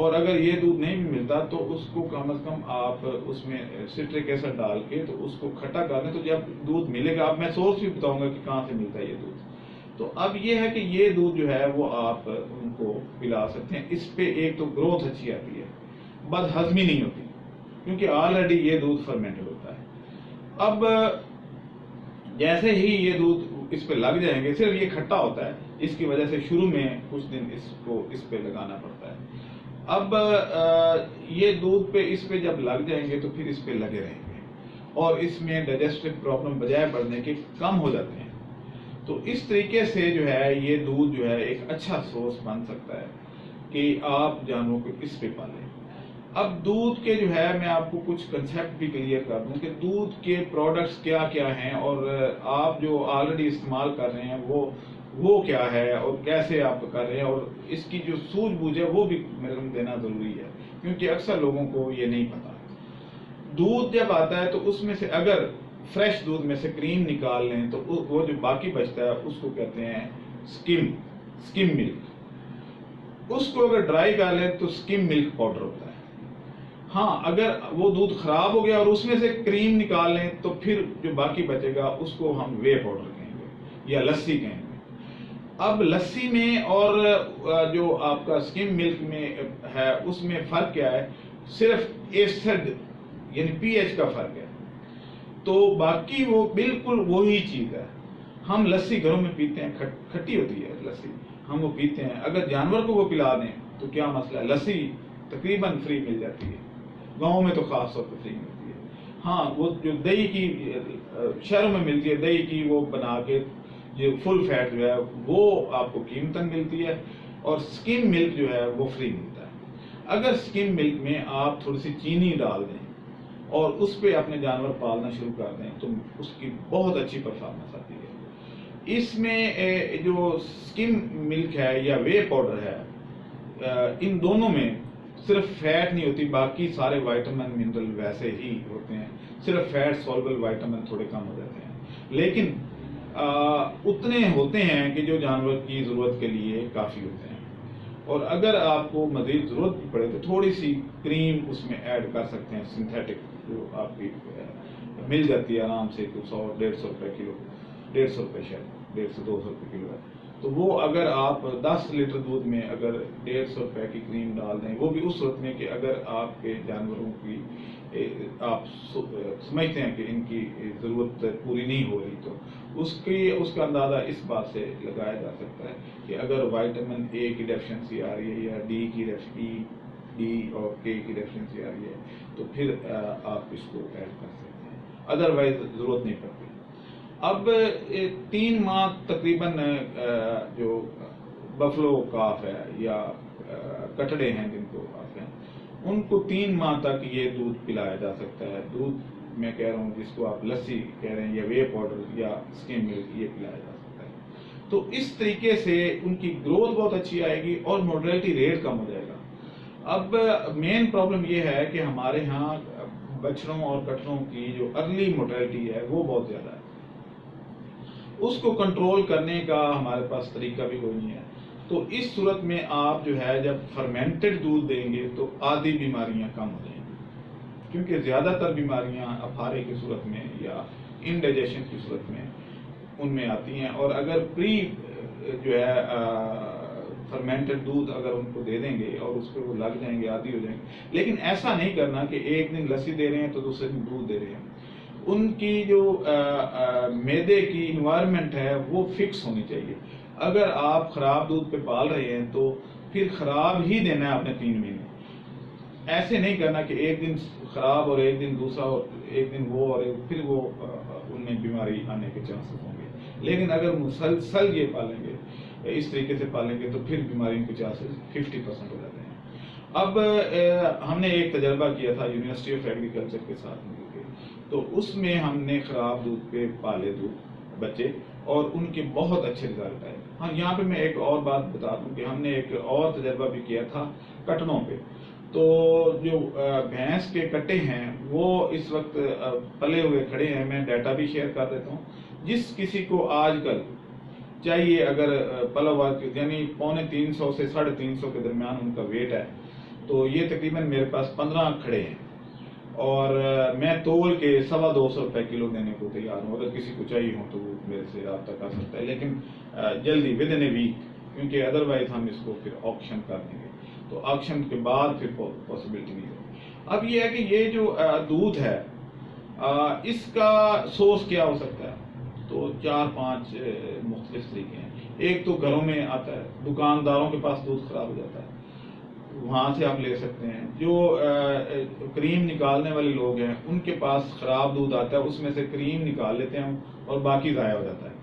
اور اگر یہ دودھ نہیں بھی ملتا تو اس کو کم از کم آپ اس میں سٹرک ایسڈ ڈال کے تو اس کو کھٹا کر دیں، تو جب دودھ ملے گا، اب میں سورس بھی بتاؤں گا کہ کہاں سے ملتا ہے یہ دودھ. تو اب یہ ہے کہ یہ دودھ جو ہے وہ آپ ان کو پلا سکتے ہیں. اس پہ ایک تو گروتھ اچھی آتی ہے، بد ہضمی نہیں ہوتی، کیونکہ آلریڈی یہ دودھ فرمنٹڈ ہوتا ہے. اب جیسے ہی یہ دودھ اس پہ لگ جائیں گے، صرف یہ کھٹا ہوتا ہے، اس کی وجہ سے شروع میں کچھ دن اس کو اس پہ لگانا پڑتا ہے. اب یہ دودھ پہ اس پہ جب لگ جائیں گے تو پھر اس پہ لگے رہیں گے، اور اس میں ڈائجسٹو پرابلم بجائے بڑھنے کے کم ہو جاتے ہیں. تو اس طریقے سے جو ہے یہ دودھ جو ہے ایک اچھا سورس بن سکتا ہے کہ آپ جانوروں کو اس پہ پالیں. اب دودھ کے جو ہے میں آپ کو کچھ کنسیپٹ بھی کلیئر کر دوں کہ دودھ کے پروڈکٹس کیا کیا ہیں، اور آپ جو آلریڈی استعمال کر رہے ہیں وہ کیا ہے اور کیسے آپ کر رہے ہیں، اور اس کی جو سوجھ بوجھ ہے وہ بھی میرے کو دینا ضروری ہے، کیونکہ اکثر لوگوں کو یہ نہیں پتا. دودھ جب آتا ہے تو اس میں سے اگر فریش دودھ میں سے کریم نکال لیں تو وہ جو باقی بچتا ہے اس کو کہتے ہیں سکم ملک. اس کو اگر ڈرائی کر لیں تو سکم ملک پاؤڈر ہوتا ہے. ہاں، اگر وہ دودھ خراب ہو گیا اور اس میں سے کریم نکال لیں تو پھر جو باقی بچے گا اس کو ہم وے پاؤڈر کہیں گے یا لسی کہیں گے. اب لسی میں اور جو آپ کا سکم ملک میں ہے اس میں فرق کیا ہے؟ صرف ایسڈ یعنی پی ایچ کا فرق ہے. تو باقی وہ بالکل وہی چیز ہے. ہم لسی گھروں میں پیتے ہیں، کھٹی ہوتی ہے لسی، ہم وہ پیتے ہیں. اگر جانور کو وہ پلا دیں تو کیا مسئلہ ہے؟ لسی تقریباً فری مل جاتی ہے، گاؤں میں تو خاص طور پہ فری ملتی ہے. ہاں، وہ جو دہی کی شہروں میں ملتی ہے، دہی کی وہ بنا کے جو فل فیٹ جو ہے وہ آپ کو قیمتاً ملتی ہے، اور سکم ملک جو ہے وہ فری ملتا ہے. اگر سکم ملک میں آپ تھوڑی سی چینی ڈال دیں اور اس پہ اپنے جانور پالنا شروع کر دیں تو اس کی بہت اچھی پرفارمنس آتی ہے. اس میں جو سکم ملک ہے یا وے پاؤڈر ہے، ان دونوں میں صرف فیٹ نہیں ہوتی، باقی سارے وائٹامن منرل ویسے ہی ہوتے ہیں، صرف فیٹ سولبل وائٹامن تھوڑے کم ہو جاتے ہیں، لیکن اتنے ہوتے ہیں کہ جو جانور کی ضرورت کے لیے کافی ہوتے ہیں. اور اگر آپ کو مزید ضرورت بھی پڑے تو تھوڑی سی کریم اس میں ایڈ کر سکتے ہیں، سنتھیٹک جو آپ کی مل جاتی ہے آرام سے 100-150 روپے کلو، 150 روپے شاید 150-200 روپے کلو ہے. تو وہ اگر آپ 10 لیٹر دودھ میں اگر 150 روپے کی کریم ڈال دیں، وہ بھی اس صورت میں کہ اگر آپ کے جانوروں کی آپ سمجھتے ہیں کہ ان کی ضرورت پوری نہیں ہو رہی، تو اس کا اندازہ اس بات سے لگایا جا سکتا ہے کہ اگر وائٹامن اے کی ڈیفیشنسی آ رہی ہے یا ڈی اور کے کی ڈیفیشنسی آ رہی ہے تو پھر آپ اس کو ایڈ کر سکتے ہیں، ادروائز ضرورت نہیں پڑتی. اب 3 ماہ تقریباً جو بفلو کاف ہے یا کٹڑے ہیں جن کو آپ ہیں، ان کو 3 ماہ تک یہ دودھ پلایا جا سکتا ہے. دودھ میں کہہ رہا ہوں جس کو آپ لسی کہہ رہے ہیں یا وے پاؤڈر یا سکم ملک، یہ پلایا جا سکتا ہے. تو اس طریقے سے ان کی گروتھ بہت اچھی آئے گی اور مورٹیلٹی ریٹ کم ہو جائے گا. اب مین پرابلم یہ ہے کہ ہمارے ہاں بچڑوں اور کٹڑوں کی جو ارلی مورٹیلٹی ہے وہ بہت زیادہ ہے. اس کو کنٹرول کرنے کا ہمارے پاس طریقہ بھی کوئی نہیں ہے. تو اس صورت میں آپ جو ہے جب فرمنٹڈ دودھ دیں گے تو آدھی بیماریاں کم ہو جائیں گی، کیونکہ زیادہ تر بیماریاں اپھارے کی صورت میں یا انڈائجیشن کی صورت میں ان میں آتی ہیں. اور اگر پری جو ہے فرمنٹڈ دودھ اگر ان کو دے دیں گے اور اس پہ وہ لگ جائیں گے، عادی ہو جائیں گے. لیکن ایسا نہیں کرنا کہ ایک دن لسی دے رہے ہیں تو دوسرے دن دودھ دے رہے ہیں. ان کی جو معدے کی انوائرمنٹ ہے وہ فکس ہونی چاہیے. اگر آپ خراب دودھ پہ پال رہے ہیں تو پھر خراب ہی دینا ہے اپنے 3 مہینے. ایسے نہیں کرنا کہ ایک دن خراب اور ایک دن دوسرا اور ایک دن وہ اور پھر وہ ان میں بیماری آنے کے چانسز ہوں گے. لیکن اگر مسلسل یہ پالیں گے، اس طریقے سے پالیں گے تو پھر بیماریوں کے چانسز 50% ہو جاتے ہیں. اب ہم نے ایک تجربہ کیا تھا یونیورسٹی آف ایگریکلچر کے ساتھ مل کے، تو اس میں ہم نے خراب دودھ پہ پالے بچے اور ان کے بہت اچھے رزلٹ آئے. ہاں، یہاں پہ میں ایک اور بات بتا دوں کہ ہم نے ایک اور تجربہ بھی کیا تھا کٹنوں پہ. تو جو بھینس کے کٹے ہیں وہ اس وقت پلے ہوئے کھڑے ہیں. میں ڈیٹا بھی شیئر کر دیتا ہوں. جس کسی کو آج کل چاہیے، اگر پلا ہوا یعنی 250 سے 350 کے درمیان ان کا ویٹ ہے، تو یہ تقریباً میرے پاس 15 کھڑے ہیں اور میں تول کے 250 روپے کلو دینے کو تیار ہوں. اگر کسی کو چاہیے ہو تو وہ میرے سے رابطہ کر سکتا ہے، لیکن جلدی ود ان اے ویک، کیونکہ ادروائز ہم اس کو پھر آکشن کر دیں گے. تو آکشن کے بعد پھر پاسبلٹی نہیں ہوگی. اب یہ ہے کہ یہ جو دودھ ہے اس کا سورس کیا ہو سکتا ہے؟ تو 4-5 مختلف طریقے ہیں. ایک تو گھروں میں آتا ہے، دکانداروں کے پاس دودھ خراب ہو جاتا ہے، وہاں سے آپ لے سکتے ہیں. جو کریم نکالنے والے لوگ ہیں ان کے پاس خراب دودھ آتا ہے، اس میں سے کریم نکال لیتے ہیں اور باقی ضائع ہو جاتا ہے،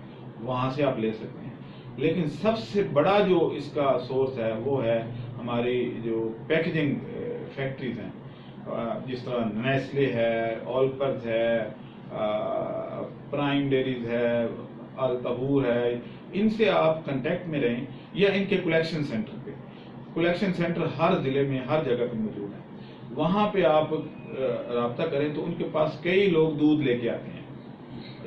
وہاں سے آپ لے سکتے ہیں. لیکن سب سے بڑا جو اس کا سورس ہے وہ ہے ہماری جو پیکیجنگ فیکٹریز ہیں، جس طرح نیسلے ہے، اولپرز ہے، پرائم ڈیریز ہے، الطہور ہے. ان سے آپ کنٹیکٹ میں رہیں یا ان کے کلیکشن سینٹر پہ. کلیکشن سینٹر ہر ضلع میں ہر جگہ پہ موجود ہیں، وہاں پہ آپ رابطہ کریں تو ان کے پاس کئی لوگ دودھ لے کے آتے ہیں.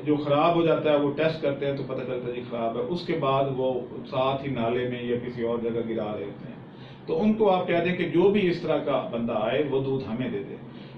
جو خراب ہو جاتا ہے وہ ٹیسٹ کرتے ہیں تو پتہ چلتا ہے جی خراب ہے، اس کے بعد وہ ساتھ ہی نالے میں یا کسی اور جگہ گرا دیتے ہیں. تو ان کو آپ کہہ دیں کہ جو بھی اس طرح کا بندہ آئے وہ دودھ ہمیں دے دے.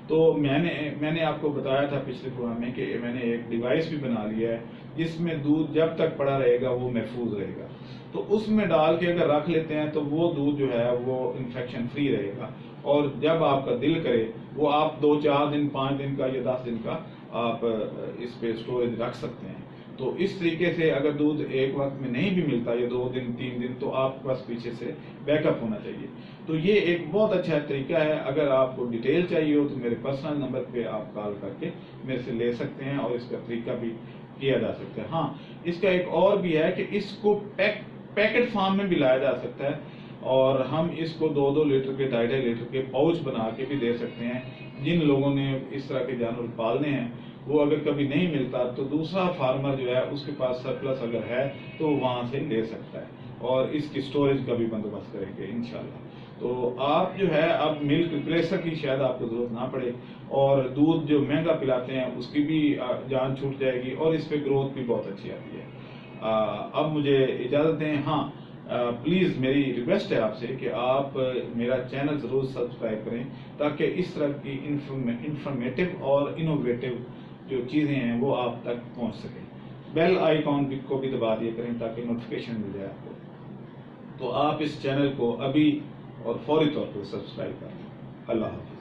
تو میں نے آپ کو بتایا تھا پچھلے پروگرام میں کہ میں نے ایک ڈیوائس بھی بنا لیا ہے جس میں دودھ جب تک پڑا رہے گا وہ محفوظ رہے گا. تو اس میں ڈال کے اگر رکھ لیتے ہیں تو وہ دودھ جو ہے وہ انفیکشن فری رہے گا، اور جب آپ کا دل کرے وہ آپ 2-4 دن 5 دن کا یا 10 دن کا آپ اس پہ اسٹوریج رکھ سکتے ہیں. تو اس طریقے سے اگر دودھ ایک وقت میں نہیں بھی ملتا یا 2 دن 3 دن تو آپ کے پاس پیچھے سے بیک اپ ہونا چاہیے. تو یہ ایک بہت اچھا طریقہ ہے. اگر آپ کو ڈیٹیل چاہیے ہو تو میرے پرسنل نمبر پہ آپ کال کر کے میرے سے لے سکتے ہیں، اور اس کا طریقہ بھی کیا جا سکتا ہے. ہاں، اس کا ایک اور بھی ہے کہ اس کو پیکٹ فارم میں بھی لایا جا سکتا ہے، اور ہم اس کو 2-2 لیٹر کے 2.5 لیٹر کے پاؤچ بنا کے بھی دے سکتے ہیں. جن لوگوں نے اس طرح کے جانور پالنے ہیں وہ اگر کبھی نہیں ملتا تو دوسرا فارمر جو ہے اس کے پاس سرپلس اگر ہے تو وہاں سے لے سکتا ہے، اور اس کی سٹوریج کا بھی بندوبست کریں گے انشاءاللہ. تو آپ جو ہے اب ملک ریپلیسر کی شاید آپ کو ضرورت نہ پڑے، اور دودھ جو مہنگا پلاتے ہیں اس کی بھی جان چھوٹ جائے گی، اور اس پہ گروتھ بھی بہت اچھی آتی ہے. اب مجھے اجازت دیں. ہاں پلیز میری ریکویسٹ ہے آپ سے کہ آپ میرا چینل ضرور سبسکرائب کریں تاکہ اس طرح کی انفارمیٹو اور انوویٹو جو چیزیں ہیں وہ آپ تک پہنچ سکیں. بیل آئیکن کو بھی دبا دیا کریں تاکہ نوٹیفیکیشن مل جائے آپ کو. تو آپ اس چینل کو ابھی اور فوری طور پر سبسکرائب کریں. اللہ حافظ.